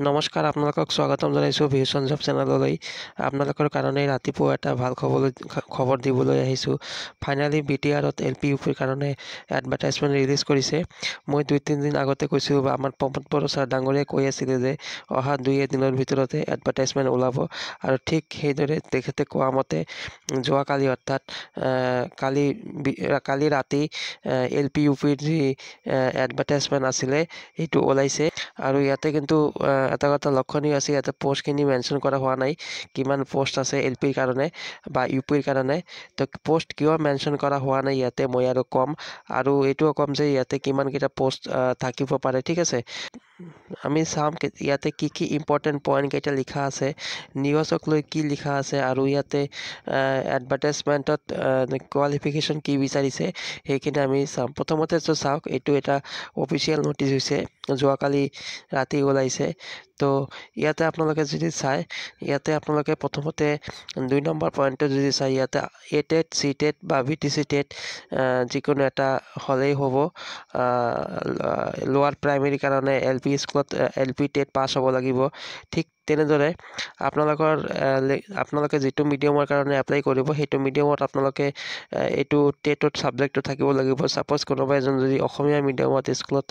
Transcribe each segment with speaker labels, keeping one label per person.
Speaker 1: নমস্কাৰ আপোনালোকক স্বাগতম জনাইছোঁ ভিউচন জব চেনেললৈ। আপোনালোকৰ কাৰণে ৰাতিপুৱা এটা ভাল খবৰ দিবলৈ আহিছোঁ। ফাইনেলি BTRত LP UPৰ কাৰণে এডভাৰটাইজমেণ্ট ৰিলিজ কৰিছে। মই 2-3 দিন আগতে কৈছিলোঁ বা আমাৰ প্ৰমোদ বড়ো ছাৰ ডাঙৰীয়াই কৈ আছিলে যে অহা 2 দিনৰ ভিতৰতে এডভাৰটাইজমেণ্ট ওলাব, আৰু ঠিক সেইদৰে তেখেতে কোৱা মতে যোৱাকালি অৰ্থাৎ কালি ৰাতি LP UPৰ যি এডভাৰটাইজমেণ্ট আছিলে সেইটো ওলাইছে। আৰু ইয়াতে কিন্তু এটা কথা লক্ষণীয় আছে, ইয়াতে পোষ্টখিনি মেনশ্যন কৰা হোৱা নাই কিমান পোষ্ট আছে LPৰ কাৰণে বা UPৰ কাৰণে। তো পোষ্ট কিয় মেনশ্যন কৰা হোৱা নাই ইয়াতে মই আৰু ক'ম, আৰু এইটোও ক'ম যে ইয়াতে কিমানকেইটা পোষ্ট থাকিব পাৰে। ঠিক আছে, আমি চাম ইয়াতে কি ইম্পৰ্টেণ্ট পইণ্ট কেইটা লিখা আছে, নিউজক লৈ কি লিখা আছে, আৰু ইয়াতে এডভাৰটাইজমেণ্টত কোৱালিফিকেশ্যন কি বিচাৰিছে সেইখিনি আমি চাম। প্ৰথমতে চাওক, এইটো এটা অফিচিয়েল নটিচ হৈছে, যোৱাকালি ৰাতি ওলাইছে। তো ইয়াতে আপোনালোকে যদি চায়, ইয়াতে আপোনালোকে প্ৰথমতে 2 নম্বৰ পইণ্টত যদি চায়, ইয়াতে A-TET, C-TET বা VTC TET যিকোনো এটা হ'লেই হ'ব। লোৱাৰ প্ৰাইমেৰী কাৰণে LP স্কুলত LP TET পাছ হ'ব লাগিব। ঠিক তেনেদৰে আপোনালোকে যিটো মিডিয়ামৰ কাৰণে এপ্লাই কৰিব সেইটো মিডিয়ামত আপোনালোকে এইটো টেটত ছাবজেক্টটো থাকিব লাগিব। ছাপ'জ কোনোবা এজন যদি অসমীয়া মিডিয়ামত স্কুলত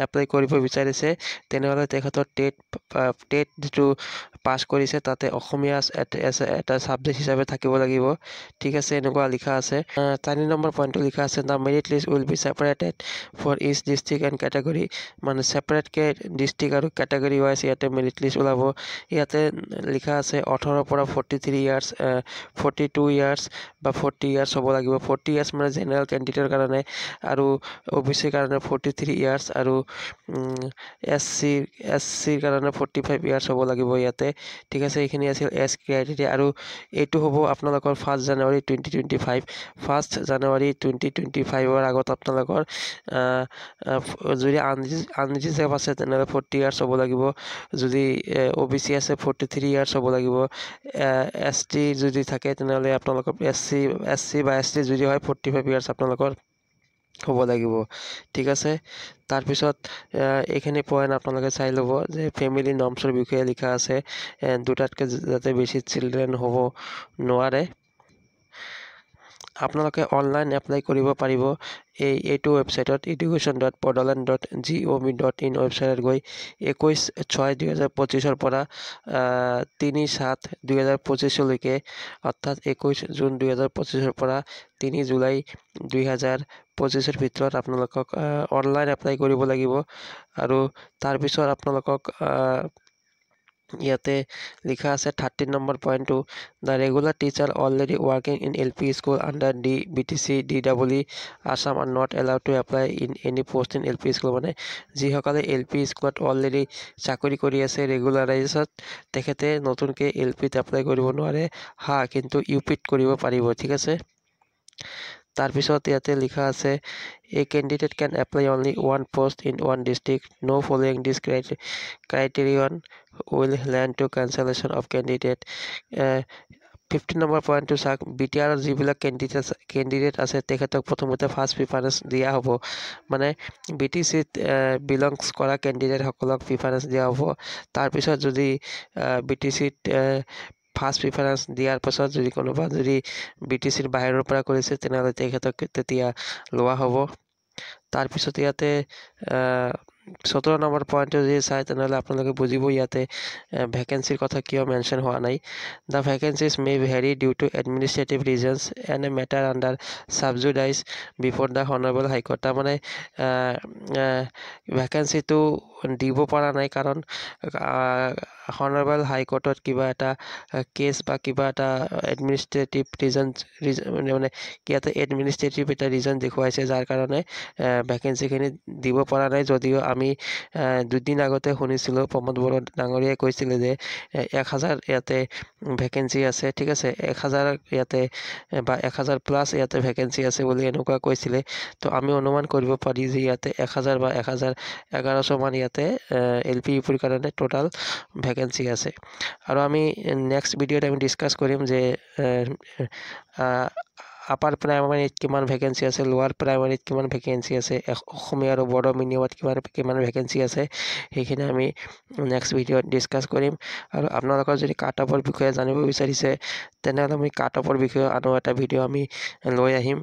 Speaker 1: এপ্লাই কৰিব বিচাৰিছে, তেনেহ'লে তেখেতৰ টেট যিটো পাছ কৰিছে তাতে অসমীয়া এটা ছাবজেক্ট হিচাপে থাকিব লাগিব। ঠিক আছে, এনেকুৱা লিখা আছে। 4 নম্বৰ পইণ্টটো লিখা আছে, the merit list will be separated for each district and category. মানে ছেপাৰেটকৈ ডিষ্ট্ৰিক্ট আৰু কেটেগৰী ৱাইজ ইয়াতে মেৰিট লিষ্ট ওলাব। ইয়াতে লিখা আছে 18ৰ পৰা 43 ইয়াৰ্ছ, 42 ইয়াৰ্ছ বা 40 ইয়াৰ্ছ হ'ব লাগিব। 40 ইয়াৰ্ছ মানে জেনেৰেল কেণ্ডিডেটৰ কাৰণে, আৰু OBCৰ কাৰণে 43 ইয়াৰ্ছ, আৰু SCৰ কাৰণে 45 ইয়াৰ্ছ হ'ব লাগিব ইয়াতে। ঠিক আছে, এইখিনি আছিল এজ ক্ৰাইটেৰিয়া। আৰু এইটো হ'ব আপোনালোকৰ 1 জানুৱাৰী 2025। 1 জানুৱাৰী 2025ৰ আগত আপোনালোকৰ যদি আনৰিজাৰ্ভ আছে তেনেহ'লে 40 ইয়াৰ্ছ হ'ব লাগিব। যদি OBC আছে 43 ইয়াৰ্ছ হ'ব লাগিব। ST যদি থাকে তেনেহ'লে আপোনালোকৰ SC বা ST যদি হয় 45 ইয়াৰ্ছ আপোনালোকৰ হ'ব লাগিব। ঠিক আছে, তাৰপিছত এইখিনি পইণ্ট আপোনালোকে চাই ল'ব যে ফেমিলি নৰ্মছৰ বিষয়ে লিখা আছে, 2টাতকৈ যাতে বেছি চিলড্ৰেন হ'ব নোৱাৰে। আপোনালোকে অনলাইন এপ্লাই কৰিব পাৰিব এইটো ৱেবছাইটত education.podolland.gov.in ৱেবছাইটত গৈ 21/6/2025 পৰা 3/7/2025লৈকে, অৰ্থাৎ 21 জুন 2025 পৰা 3 জুলাই 2025ৰ ভিতৰত আপোনালোকক অনলাইন এপ্লাই কৰিব লাগিব। আৰু তাৰপিছত আপোনালোকক ইয়াতে লিখা আছে 13 নম্বৰ পইণ্টটো, the regular teacher already working in LP school under BTC DEE Assam are not allowed two apply in any post in LP school. মানে যিসকলে LP স্কুলত অলৰেডি চাকৰি কৰি আছে ৰেগুলাৰাইজত, তেখেতে নতুনকৈ LPত এপ্লাই কৰিব নোৱাৰে, কিন্তু UPত কৰিব পাৰিব। ঠিক আছে, তাৰপিছত ইয়াতে লিখা আছে A candidate can apply only one post in one district. No following this criterion will lead to cancellation of candidate. 15 number পইণ্টটো চাওক, BTRৰ যিবিলাক কেণ্ডিডেট আছে তেখেতক প্ৰথমতে ফাৰ্ষ্ট প্ৰিফাৰেঞ্চ দিয়া হ'ব। মানে BTCত বিলংছ কৰা কেণ্ডিডেটসকলক প্ৰিফাৰেঞ্চ দিয়া হ'ব। তাৰপিছত যদি BTCত ফাৰ্ষ্ট প্ৰিফাৰেঞ্চ দিয়াৰ পাছত যদি কোনোবা BTCৰ বাহিৰৰ পৰা কৰিছে তেনেহ'লে তেখেতক তেতিয়া লোৱা হ'ব। তাৰপিছত ইয়াতে 17 নম্বৰ পইণ্টটো যদি চায় তেনেহ'লে আপোনালোকে বুজিব ইয়াতে ভেকেঞ্চিৰ কথা কিয় মেনশ্যন হোৱা নাই। The vacancies may vary due to administrative reasons and a matter under sub judice before the honourable high court. তাৰমানে ভেকেঞ্চিটো দিব পৰা নাই কাৰণ হনাৰেবল হাইকোৰ্টত কিবা এটা কেছ বা কিবা এটা এডমিনিষ্ট্ৰেটিভ ৰিজন মানে ইয়াতে এডমিনিষ্ট্ৰেটিভ এটা ৰিজন দেখুৱাইছে, যাৰ কাৰণে ভেকেঞ্চিখিনি দিব পৰা নাই। যদিও আমি 2 দিন আগতে শুনিছিলোঁ প্ৰমোদ বড়ো ডাঙৰীয়াই কৈছিলে যে 1000 ইয়াতে ভেকেঞ্চি আছে। ঠিক আছে, 1000 ইয়াতে বা 1000+ ইয়াতে ভেকেঞ্চি আছে বুলি এনেকুৱা কৈছিলে। তো আমি অনুমান কৰিব পাৰি যে ইয়াতে 1000 বা 1100 মান ইয়াতে LP UPৰ কাৰণে টোটাল ভেকেঞ্চি আছে। আৰু আমি নেক্সট ভিডিঅ'ত আমি ডিছকাছ কৰিম যে আপাৰ প্ৰাইমাৰীত কিমান ভেকেঞ্চি আছে, লোৱাৰ প্ৰাইমাৰীত কিমান ভেকেঞ্চি আছে, অসমীয়া আৰু বড়ো মিডিয়ামত কিমান ভেকেঞ্চি আছে, সেইখিনি আমি নেক্সট ভিডিঅ'ত ডিছকাছ কৰিম। আৰু আপোনালোকৰ যদি কাট অফৰ বিষয়ে জানিব বিচাৰিছে তেনেহ'লে আমি কাট অফৰ বিষয়ে আৰু এটা ভিডিঅ' আমি লৈ আহিম।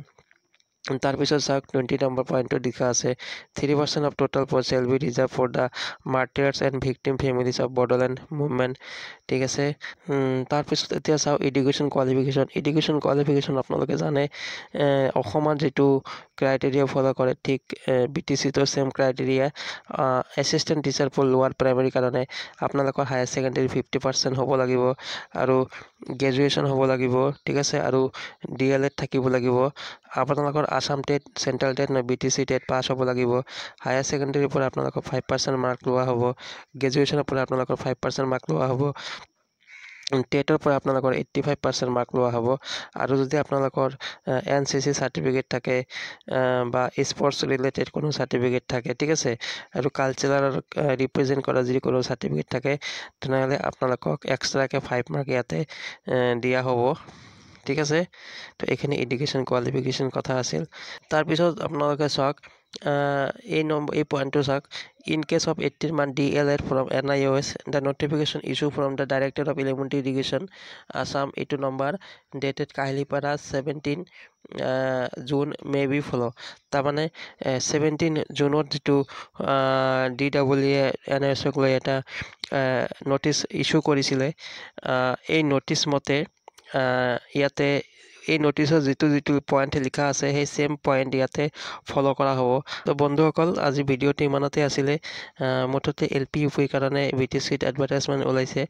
Speaker 1: তাৰপিছত চাওক 20 নম্বৰ পইণ্টত লিখা আছে 3% of total post shall be reserved for the martyrs and victim families of Bodoland movement. ঠিক আছে। তাৰপিছত এতিয়া চাওক এডুকেশ্যন কোৱালিফিকেশ্যন আপোনালোকে জানে অসমত যিটো ক্ৰাইটেৰিয়া ফ'ল' কৰে ঠিক BTCটো same criteria. Assistant teacher for lower primary কাৰণে আপোনালোকৰ হায়াৰ ছেকেণ্ডেৰী 50% হ'ব লাগিব আৰু গ্ৰেজুৱেশ্যন হ'ব লাগিব। ঠিক আছে। আৰু DLEড থাকিব লাগিব। আপোনালোকৰ Assam TET, central TET, BTC TET pass হ'ব লাগিব। হায়াৰ ছেকেণ্ডেৰীৰ পৰা আপোনালোকৰ 5% মাৰ্ক লোৱা হ'ব। গ্ৰেজুৱেশ্যনৰ পৰা আপোনালোকৰ 5% মাৰ্ক লোৱা হ'ব। টেটৰ পৰা আপোনালোকৰ 85% মাৰ্ক লোৱা হ'ব। আৰু যদি আপোনালোকৰ NCC চাৰ্টিফিকেট থাকে বা স্পৰ্টছ ৰিলেটেড কোনো চাৰ্টিফিকেট থাকে, ঠিক আছে, আৰু কালচাৰেল ৰিপ্ৰেজেণ্ট কৰা যদি কোনো চাৰ্টিফিকেট থাকে তেনেহ'লে আপোনালোকক এক্সট্ৰাকৈ 5 মাৰ্ক ইয়াতে দিয়া হ'ব। ঠিক আছে। তো এইখিনি এডুকেশ্যন কোৱালিফিকেশ্যন কথা আছিল। তাৰপিছত আপোনালোকে চাওক এই পইণ্টটো চাওক ইন কেছ অফ 18-month DLEড from NIOS the notification issue from the director of elementary education Assam, এইটো number dated Kahilipara 17 June may be follow'. তাৰমানে 17 জুনত যিটো DEE NIOSক লৈ এটা নটিচ ইছ্যু কৰিছিলে, এই নটিচ মতে ইয়াতে এই নটিচত যিটো পইণ্ট লিখা আছে সেই ছেম পইণ্ট ইয়াতে ফ'ল' কৰা হ'ব। তো বন্ধুসকল আজি ভিডিঅ'টো ইমানতে আছিলে। মুঠতে LP UPৰ কাৰণে BTCত এডভাৰটাইজমেণ্ট ওলাইছে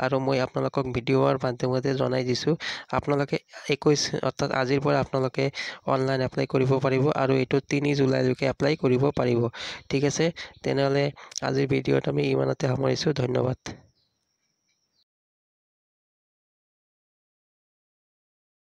Speaker 1: আৰু মই আপোনালোকক ভিডিঅ'ৰ মাধ্যমতে জনাই দিছোঁ। আপোনালোকে 21 অৰ্থাৎ আজিৰ পৰা আপোনালোকে অনলাইন এপ্লাই কৰিব পাৰিব আৰু এইটো 3 জুলাইলৈকে এপ্লাই কৰিব পাৰিব। ঠিক আছে। তেনেহ'লে আজিৰ ভিডিঅ'ত আমি ইমানতে সামৰিছোঁ। ধন্যবাদ।